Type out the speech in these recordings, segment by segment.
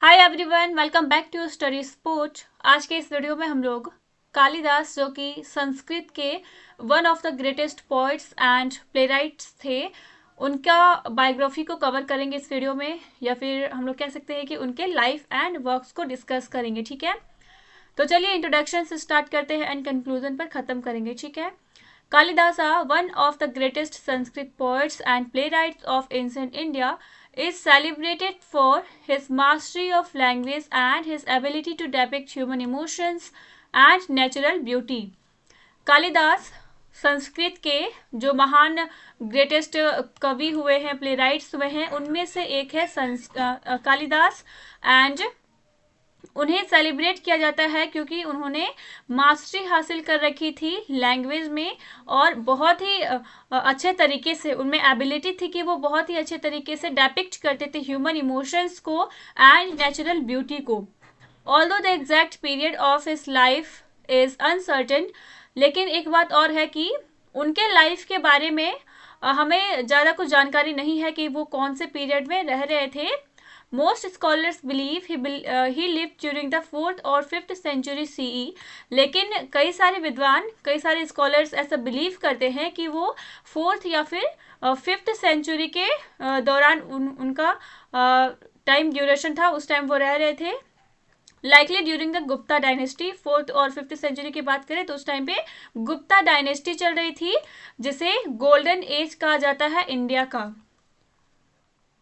Hi everyone, welcome back to study sport. आज के इस वीडियो में हम लोग कालिदास, जो कि संस्कृत के one of the greatest poets and playwrights थे, उनका बायोग्राफी को कवर करेंगे इस वीडियो में, या फिर हम लोग कह सकते हैं कि उनके लाइफ एंड वर्क्स को डिस्कस करेंगे। ठीक है, तो चलिए इंट्रोडक्शन से स्टार्ट करते हैं एंड कंक्लूजन पर ख़त्म करेंगे। ठीक है, Kalidasa, one of the greatest Sanskrit poets and playwrights of ancient India, is celebrated for his mastery of language and his ability to depict human emotions and natural beauty. Kalidas Sanskrit के जो महान greatest कवि हुए हैं, प्लेराइट्स हुए हैं, उनमें से एक है कालिदास। एंड उन्हें सेलिब्रेट किया जाता है क्योंकि उन्होंने मास्टरी हासिल कर रखी थी लैंग्वेज में, और बहुत ही अच्छे तरीके से उनमें एबिलिटी थी कि वो बहुत ही अच्छे तरीके से डेपिक्ट करते थे ह्यूमन इमोशंस को एंड नेचुरल ब्यूटी को। Although the exact period of his life is uncertain, लेकिन एक बात और है कि उनके लाइफ के बारे में हमें ज़्यादा कुछ जानकारी नहीं है कि वो कौन से पीरियड में रह रहे थे। Most scholars believe he lived during the 4th और 5th century CE, लेकिन कई सारे विद्वान, कई सारे स्कॉलर्स ऐसा बिलीव करते हैं कि वो 4th या फिर 5th सेंचुरी के दौरान उनका टाइम ड्यूरेशन था, उस टाइम वो रह रहे थे। Likely during the Gupta dynasty, 4th और 5th सेंचुरी की बात करें तो उस टाइम पे गुप्ता डायनेस्टी चल रही थी, जिसे गोल्डन एज कहा जाता है इंडिया का।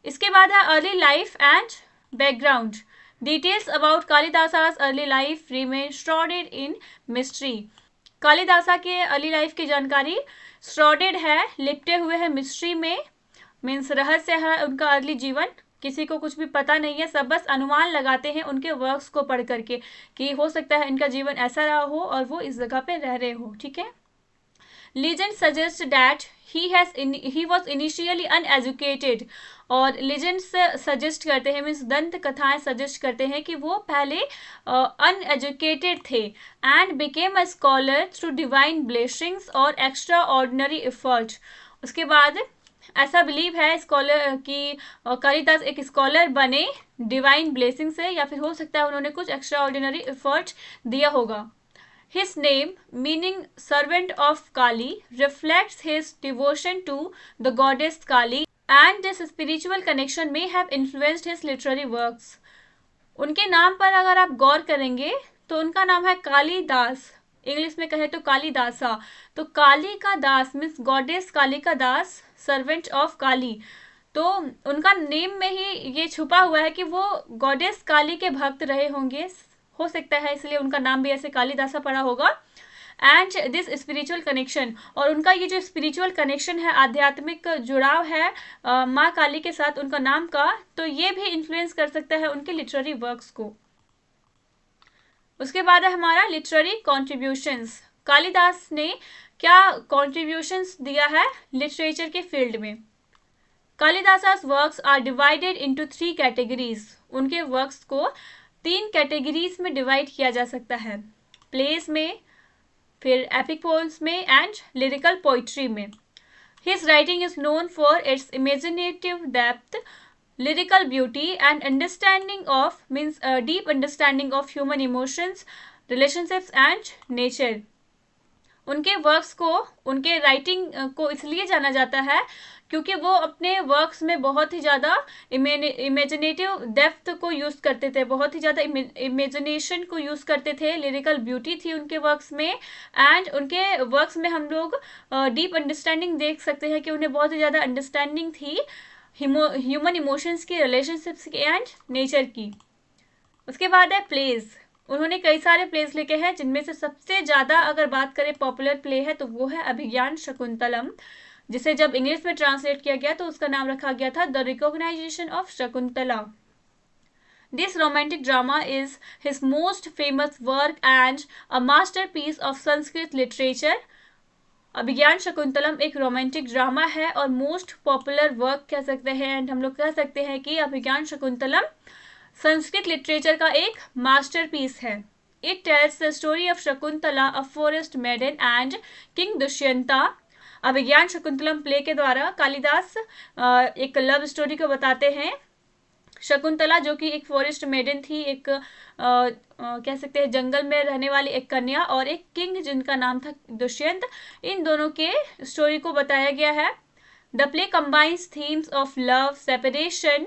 इसके बाद है early life and background. Details about Kalidasa's early life remain shrouded in mystery. Kalidasa के अर्ली लाइफ की जानकारी श्रॉडेड है, लिपटे हुए है मिस्ट्री में, मीन्स रहस्य है उनका अर्ली जीवन। किसी को कुछ भी पता नहीं है, सब बस अनुमान लगाते हैं उनके वर्क्स को पढ़ करके कि हो सकता है इनका जीवन ऐसा रहा हो और वो इस जगह पे रह रहे हो। ठीक है, Legend suggests that he was initially uneducated, और legends सजेस्ट करते हैं, मीन्स दंत कथाएं सजेस्ट करते हैं कि वो पहले अनएजुकेटेड थे and became a scholar through divine blessings और एक्स्ट्रा ऑर्डिनरी एफर्ट। उसके बाद ऐसा बिलीव है स्कॉलर कि कालिदास एक स्कॉलर बने डिवाइन ब्लेसिंग से, या फिर हो सकता है उन्होंने कुछ एक्स्ट्रा ऑर्डिनरी एफर्ट दिया होगा। His name, meaning servant of Kali, reflects his devotion to the goddess Kali, and this spiritual connection may have influenced his literary works. उनके नाम पर अगर आप गौर करेंगे तो उनका नाम है कालिदास, इंग्लिश में कहे तो कालिदासा। तो काली का दास मीन्स गॉडेस काली का दास, सर्वेंट ऑफ काली। तो उनका नेम में ही ये छुपा हुआ है कि वो गॉडेस काली के भक्त रहे होंगे, हो सकता है इसलिए उनका नाम भी ऐसे कालिदासा पड़ा होगा। एंड दिस स्पिरिचुअल कनेक्शन, और उनका ये जो स्पिरिचुअल कनेक्शन है, आध्यात्मिक जुड़ाव है माँ काली के साथ उनका नाम का, तो ये भी इन्फ्लुएंस कर सकता है उनके लिटरेरी वर्क्स को। उसके बाद है हमारा लिटरेरी कॉन्ट्रीब्यूशंस। कालिदास ने क्या कॉन्ट्रीब्यूशंस दिया है लिटरेचर के फील्ड में। Kalidasa's works are divided into 3 categories. उनके वर्क्स को 3 कैटेगरीज में डिवाइड किया जा सकता है, प्लेस में, फिर एपिक पोएम्स में एंड लिरिकल पोइट्री में। His writing is known for its imaginative depth, lyrical beauty and understanding of means deep understanding of human emotions, relationships and nature. उनके वर्क्स को, उनके राइटिंग को इसलिए जाना जाता है क्योंकि वो अपने वर्क्स में बहुत ही ज़्यादा इमेजिनेटिव डेप्थ को यूज़ करते थे, बहुत ही ज़्यादा इमेजिनेशन को यूज़ करते थे, लिरिकल ब्यूटी थी उनके वर्क्स में, एंड उनके वर्क्स में हम लोग डीप अंडरस्टैंडिंग देख सकते हैं कि उन्हें बहुत ही ज़्यादा अंडरस्टैंडिंग थी ह्यूमन इमोशंस की, रिलेशनशिप्स की एंड नेचर की। उसके बाद है प्लेज। उन्होंने कई सारे प्लेस लिखे हैं, जिनमें से सबसे ज़्यादा अगर बात करें पॉपुलर प्ले है तो वो है अभिज्ञान शकुंतलम, जिसे जब इंग्लिश में ट्रांसलेट किया गया तो उसका नाम रखा गया था the recognition of Shakuntala. This romantic drama is his most famous work and a masterpiece of Sanskrit literature. Abhijnana Shakuntalam एक रोमांटिक ड्रामा है और मोस्ट पॉपुलर वर्क कह सकते हैं, एंड हम लोग कह सकते हैं कि अभिज्ञान शकुंतलम संस्कृत लिटरेचर का एक मास्टरपीस है। It tells the story of Shakuntala, a forest maiden and king Dushyanta. Abhijnana Shakuntalam play के द्वारा कालिदास एक लव स्टोरी को बताते हैं शकुंतला जो कि एक फॉरेस्ट मेडन थी, एक कह सकते हैं जंगल में रहने वाली एक कन्या, और एक किंग जिनका नाम था दुष्यंत, इन दोनों के स्टोरी को बताया गया है। The play combines themes of love, separation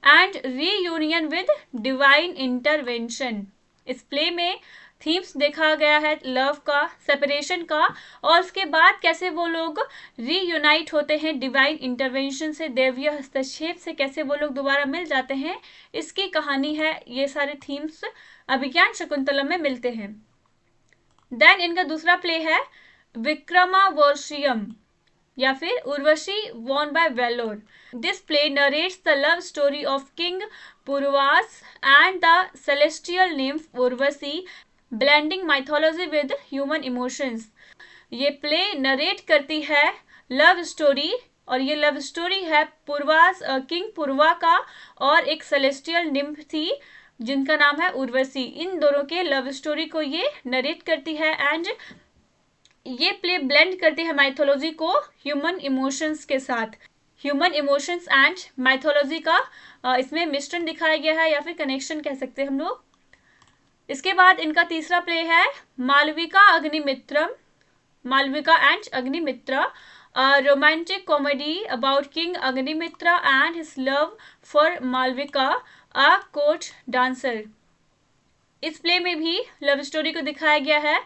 and reunion with divine intervention. इस प्ले में थीम्स देखा गया है लव का, सेपरेशन का, और उसके बाद कैसे वो लोग रीयूनाइट होते हैं डिवाइन इंटरवेंशन से, देवीय हस्तक्षेप से कैसे वो लोग दोबारा मिल जाते हैं, इसकी कहानी है। ये सारे थीम्स अभिज्ञान शकुंतलम में मिलते हैं। देन इनका दूसरा प्ले है विक्रमावर्षियम या फिर Urvashi won by valour. This play narrates the love story of king Pururavas and the celestial nymph Urvashi, blending mythology with human emotions. ये प्ले नरेट करती है लव स्टोरी, और ये लव स्टोरी है पूर्वास, किंग पूर्वा का, और एक सेलेस्टियल निम्फ थी जिनका नाम है उर्वशी। इन दोनों के लव स्टोरी को ये नरेट करती है, एंड ये प्ले ब्लेंड करती है माइथोलॉजी को ह्यूमन इमोशंस के साथ। ह्यूमन इमोशंस एंड माइथोलॉजी का इसमें मिश्रण दिखाया गया है, या फिर कनेक्शन कह सकते हैं हम लोग। इसके बाद इनका तीसरा प्ले है Malavika Agnimitram, Malavika and Agnimitra, romantic comedy about king Agnimitra and his love for Malavika, a court dancer. इस प्ले में भी लव स्टोरी को दिखाया गया है,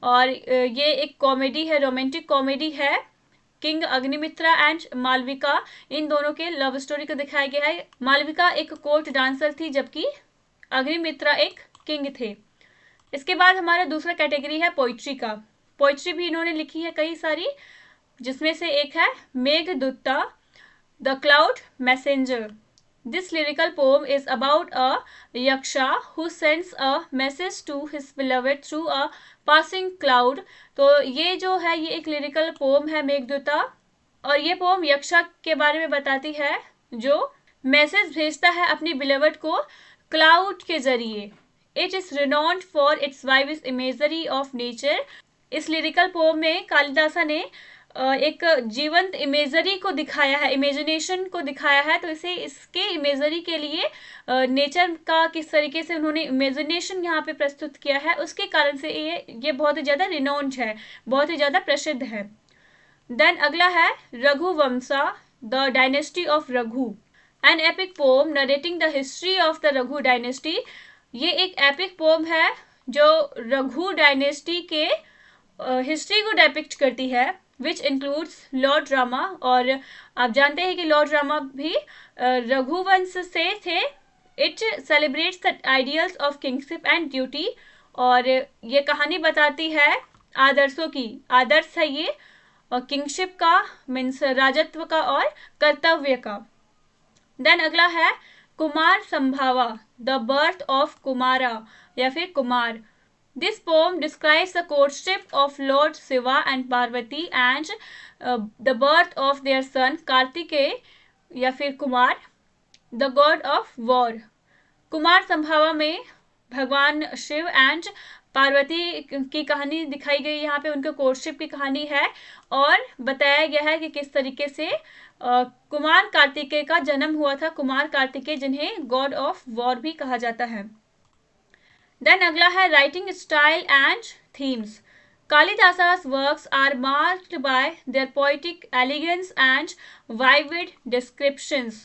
और ये एक कॉमेडी है, रोमांटिक कॉमेडी है। किंग अग्निमित्रा एंड मालविका, इन दोनों के लव स्टोरी को दिखाया गया है। मालविका एक कोर्ट डांसर थी, जबकि अग्निमित्रा एक किंग थे। इसके बाद हमारा दूसरा कैटेगरी है पोइट्री का। पोइट्री भी इन्होंने लिखी है कई सारी, जिसमें से एक है Meghaduta, the cloud messenger. This lyrical poem is about a yaksha who sends a message to his beloved through a passing cloud. तो ये जो है ये एक लिरिकल पोम है मेघदूता, और ये पोम यक्षा के बारे में बताती है जो मैसेज भेजता है अपनी बिलवेड को क्लाउड के जरिए। It is renowned for its vivid imagery of nature. इस लिरिकल पोम में कालिदासा ने एक जीवंत इमेजरी को दिखाया है, इमेजिनेशन को दिखाया है। तो इसे इसके इमेजरी के लिए नेचर का किस तरीके से उन्होंने इमेजिनेशन यहाँ पे प्रस्तुत किया है, उसके कारण से ये बहुत ही ज़्यादा रिनोन्ड है, बहुत ही ज़्यादा प्रसिद्ध है। देन अगला है Raghuvamsha, the dynasty of Raghu, an epic poem narrating the history of the Raghu dynasty. ये एक एपिक पोम है जो रघु डायनेस्टी के हिस्ट्री को डेपिक्ट करती है, विच इंक्लूड्स लॉ ड्रामा। और आप जानते हैं कि लॉ ड्रामा भी रघुवंश से थे। It celebrates the ideals of kingship and duty, और ये कहानी बताती है आदर्शों की। आदर्श है ये किंगशिप का, मीन्स राजत्व का, और कर्तव्य का। देन अगला है Kumara Sambhava, the birth of Kumara या फिर Kumar. This poem describes the courtship of lord Shiva and Parvati and the birth of their son Kartikeya या फिर Kumar, the god of war. Kumar Sambhava में भगवान शिव एंड पार्वती की कहानी दिखाई गई, यहाँ पे उनके कोर्टशिप की कहानी है, और बताया गया है कि किस तरीके से कुमार कार्तिकेय का जन्म हुआ था। कुमार कार्तिकेय जिन्हें गॉड ऑफ वॉर भी कहा जाता है। देन अगला है writing style and themes. Kalidasa's works are marked by their poetic elegance and vivid descriptions.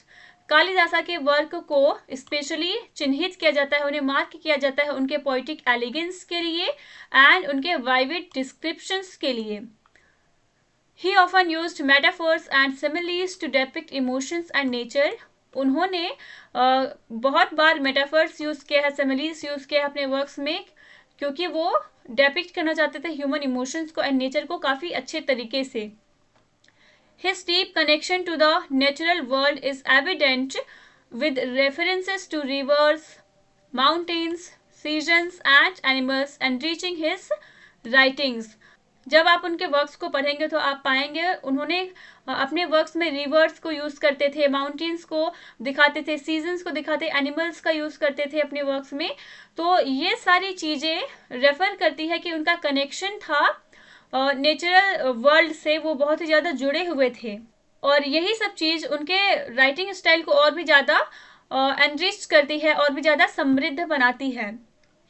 Kalidasa के वर्क को स्पेशली चिन्हित किया जाता है, उन्हें मार्क किया जाता है उनके पोइटिक एलिगेंस के लिए एंड उनके वाइविड डिस्क्रिप्शंस के लिए। He often used metaphors and similes to depict emotions and nature. उन्होंने बहुत बार मेटाफर्स यूज किया है, सिमिलीज यूज किया है अपने वर्क्स में, क्योंकि वो डेपिक्ट करना चाहते थे ह्यूमन इमोशंस को एंड नेचर को काफ़ी अच्छे तरीके से। His deep connection to the natural world is evident with references to rivers, mountains, seasons and animals enriching his writings. जब आप उनके वर्क्स को पढ़ेंगे तो आप पाएंगे उन्होंने अपने वर्क्स में रिवर्स को यूज़ करते थे, माउंटेन्स को दिखाते थे, सीजन्स को दिखाते, एनिमल्स का यूज़ करते थे अपने वर्क्स में। तो ये सारी चीज़ें रेफर करती है कि उनका कनेक्शन था नेचुरल वर्ल्ड से, वो बहुत ही ज़्यादा जुड़े हुए थे, और यही सब चीज़ उनके राइटिंग स्टाइल को और भी ज़्यादा एनरिच करती है और भी ज़्यादा समृद्ध बनाती है।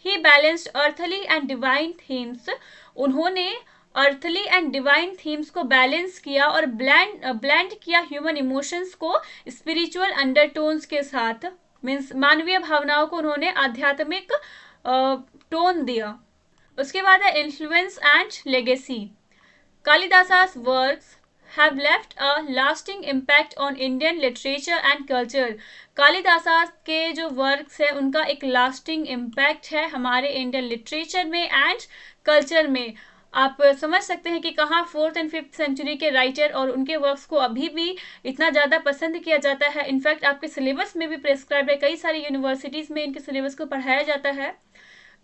He balanced earthly and divine themes, उन्होंने अर्थली एंड डिवाइन थीम्स को बैलेंस किया और ब्लेंड किया ह्यूमन इमोशंस को स्पिरिचुअल अंडरटोन्स के साथ, मीन्स मानवीय भावनाओं को उन्होंने आध्यात्मिक टोन दिया। उसके बाद है influence and legacy. Kalidasa's works have left a lasting impact on Indian literature and culture. Kalidasa के जो वर्क्स है उनका एक लास्टिंग इम्पैक्ट है हमारे इंडियन लिटरेचर में एंड कल्चर में। आप समझ सकते हैं कि कहाँ 4th and 5th सेंचुरी के राइटर और उनके वर्क्स को अभी भी इतना ज़्यादा पसंद किया जाता है। इनफैक्ट आपके सिलेबस में भी प्रेस्क्राइब है, कई सारी यूनिवर्सिटीज़ में इनके सिलेबस को पढ़ाया जाता है।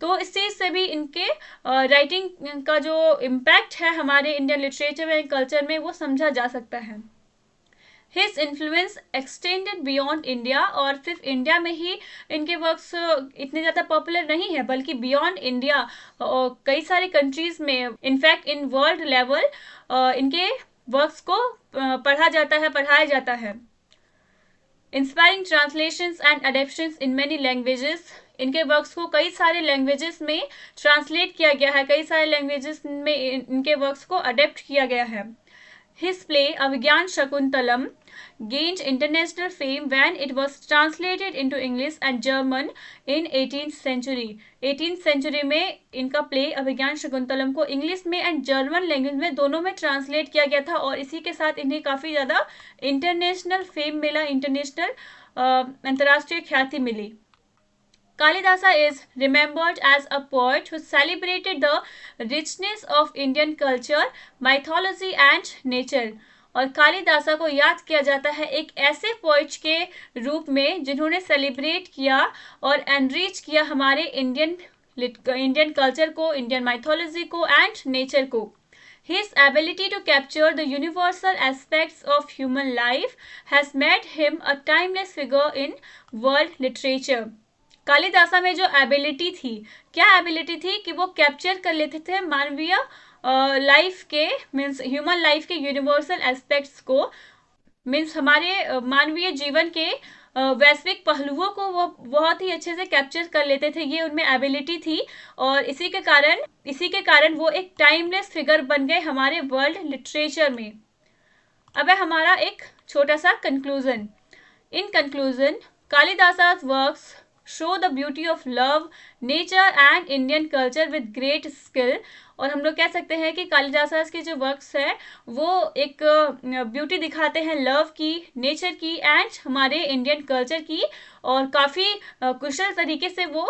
तो इस चीज़ से भी इनके राइटिंग का जो इम्पैक्ट है हमारे इंडियन लिटरेचर में कल्चर में वो समझा जा सकता है। His influence extended beyond India, और सिर्फ इंडिया में ही इनके वर्क्स इतने ज़्यादा पॉपुलर नहीं है बल्कि बियॉन्ड इंडिया कई सारे कंट्रीज़ में, इनफैक्ट इन वर्ल्ड लेवल इनके वर्क्स को पढ़ा जाता है, पढ़ाया जाता है। Inspiring translations and adaptations in many languages, इनके वर्क्स को कई सारे लैंग्वेजेस में ट्रांसलेट किया गया है, कई सारे लैंग्वेजेस में इनके वर्क्स को अडेप्ट किया गया है। His play Abhijnana Shakuntalam gained international fame when it was translated into English and German in 18th century. 18th century में इनका प्ले अभिज्ञान शकुंतलम को इंग्लिश में एंड जर्मन लैंग्वेज में दोनों में ट्रांसलेट किया गया था और इसी के साथ इन्हें काफ़ी ज़्यादा इंटरनेशनल फेम मिला, इंटरनेशनल अंतर्राष्ट्रीय ख्याति मिली। Kalidasa is remembered as a poet who celebrated the richness of Indian culture, mythology and nature. और कालिदासा को याद किया जाता है एक ऐसे पोइट के रूप में जिन्होंने सेलिब्रेट किया और एनरिच किया हमारे इंडियन कल्चर को, इंडियन माइथोलॉजी को एंड नेचर को। His ability to capture the universal aspects of human life has made him a timeless figure in world literature. Kalidasa में जो एबिलिटी थी, क्या एबिलिटी थी कि वो कैप्चर कर लेते थे मानवीय लाइफ के, मीन्स ह्यूमन लाइफ के यूनिवर्सल एस्पेक्ट्स को, मीन्स हमारे मानवीय जीवन के वैश्विक पहलुओं को वो बहुत ही अच्छे से कैप्चर कर लेते थे। ये उनमें एबिलिटी थी और इसी के कारण वो एक टाइमलेस फिगर बन गए हमारे वर्ल्ड लिटरेचर में। अब है हमारा एक छोटा सा conclusion. In conclusion, Kalidasa's works show the beauty of love, nature and Indian culture with great skill. और हम लोग कह सकते हैं कि कालिदासा के जो वर्क्स है वो एक ब्यूटी दिखाते हैं लव की, नेचर की एंड हमारे इंडियन कल्चर की, और काफ़ी कुशल तरीके से वो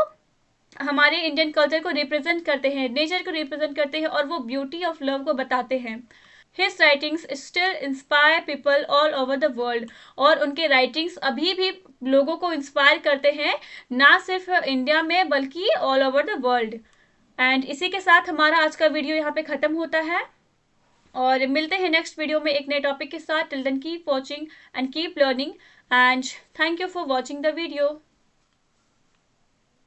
हमारे इंडियन कल्चर को रिप्रेजेंट करते हैं, नेचर को रिप्रेजेंट करते हैं और वो ब्यूटी ऑफ लव को बताते हैं। His writings still inspire people all over the world. और उनके राइटिंग्स अभी भी लोगों को इंस्पायर करते हैं, ना सिर्फ इंडिया में बल्कि all over the world. And इसी के साथ हमारा आज का वीडियो यहाँ पे ख़त्म होता है और मिलते हैं नेक्स्ट वीडियो में एक नए टॉपिक के साथ। Till then keep watching and keep learning and thank you for watching the video.